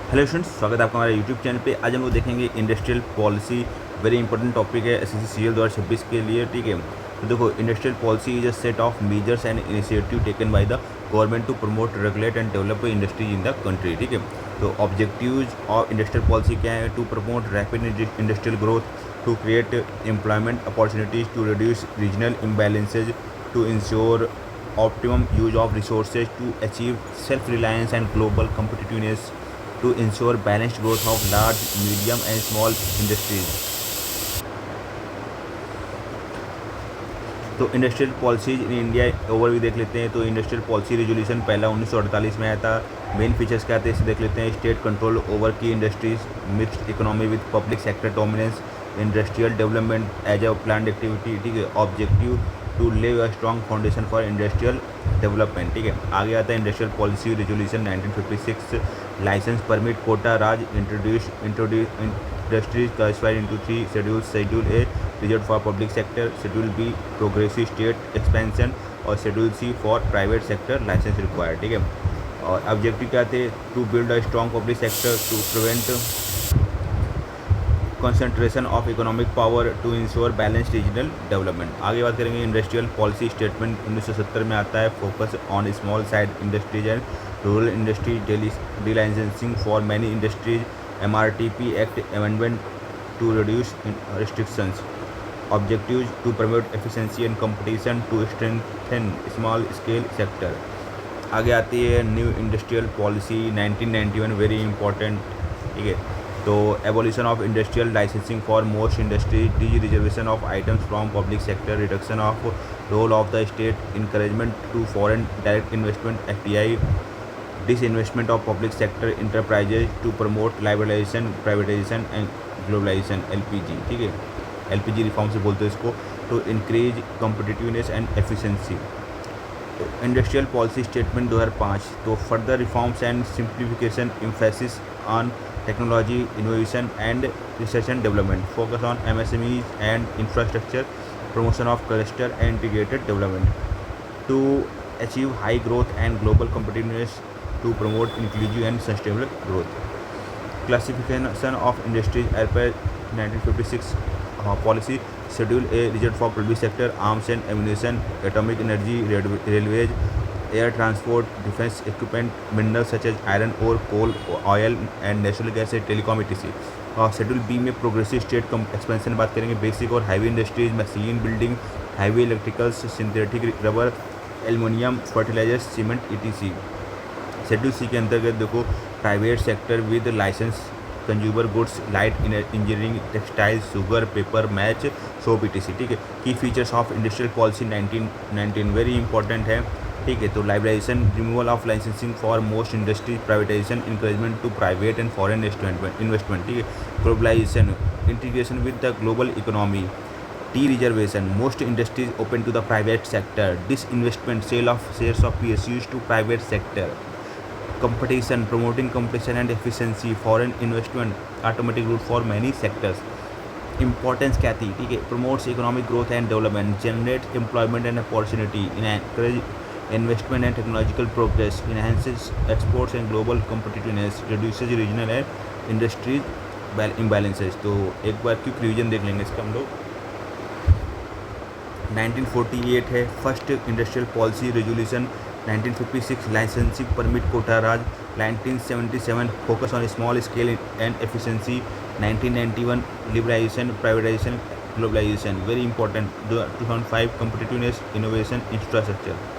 Hello students, स्वागत है आपका हमारे यूट्यूब चैनल पे। आज हम लोग देखेंगे industrial policy. Very important topic है एसएससी सीजीएल 2026 के लिए। ठीक है, तो देखो, industrial policy is a set of measures and initiative taken by the government to promote, regulate and develop industries in the country. ठीक है, तो ऑब्जेक्टिव्स ऑफ इंडस्ट्रियल पॉलिसी क्या है? To promote rapid industrial growth, to create employment opportunities, to reduce regional imbalances, to ensure optimum use of resources, to achieve self-reliance and global competitiveness, to ensure balanced growth of large, medium and small industries। तो industrial policies in India overview देख लेते हैं। तो industrial policy resolution पहला 1948 में आया था। Main features क्या थे इसे देख लेते हैं। State control over key industries, mixed economy with public sector dominance, industrial development as a plan activity. ठीक है, objective to lay a strong foundation for industrial development. ठीक है, आगे आता है industrial policy resolution 1956, licence permit quota raj introduce industries classified into 3 schedules. Schedule A reserve for public sector, schedule B progressive state expansion और schedule C for private sector licence required. ठीक है, और objective क्या थे? To build a strong public sector, to prevent concentration of economic power, to ensure balance regional development. आगे बात करेंगे industrial policy statement 1970 में आता है। Focus on small side industries and rural industries, delicensing for many industries, MRTP act amendment to reduce restrictions, objectives to promote efficiency and competition, to strengthen small scale sector। आगे आती है new industrial policy 1991, very important. ठीक है, तो abolition of industrial licensing for most industries, dereservation of items from public sector, reduction of role of the state, encouragement to foreign direct investment FDI, disinvestment of public sector enterprises to promote liberalisation, privatisation and globalisation LPG। ठीक है, LPG reform से बोलते हैं इसको। To increase competitiveness and efficiency. Industrial policy statement 2005, तो further reforms and simplification, emphasis on technology innovation and research and development, focus on MSMEs and infrastructure, promotion of cluster and integrated development, to achieve high growth and global competitiveness, to promote inclusive and sustainable growth. Classification of industries as per 1956 policy, schedule A reserve for public sector, arms and ammunition, atomic energy, railways, air transport, defence equipment, mineral such as iron और coal, oil and natural gas, telecom etc। और schedule B में progressive state expansion बात करेंगे। Basic और heavy industries, machine building, heavy electricals, synthetic rubber, aluminium, fertilisers, cement etc। Schedule C के अंतर्गत देखो, private sector with licence, consumer goods, light engineering, textile, sugar, paper, match, soap etc। ठीक है, key features of industrial policy 1919 very important है। ठीक है, तो liberalisation, removal of licensing for most industries, privatisation, encouragement to private and foreign investment. ठीक है, globalisation, integration with the global economy, dereservation, most industries open to the private sector, disinvestment, sell off shares of PSUs to private sector, competition, promoting competition and efficiency, foreign investment, automatic route for many sectors। Importance क्या थी? ठीक है, promotes economic growth and development, generates employment and opportunity, encourage investment and technological progress, enhances exports and global competitiveness, reduces regional and industries imbalances। तो एक बार quick revision देख लेंगे इसका हम लोग। 1948 है first industrial policy resolution, 1956 licensing permit quota raj, 1977 focus on small scale and efficiency, 1991 liberalisation, privatisation, globalisation, very important. 2005 competitiveness, innovation, infrastructure.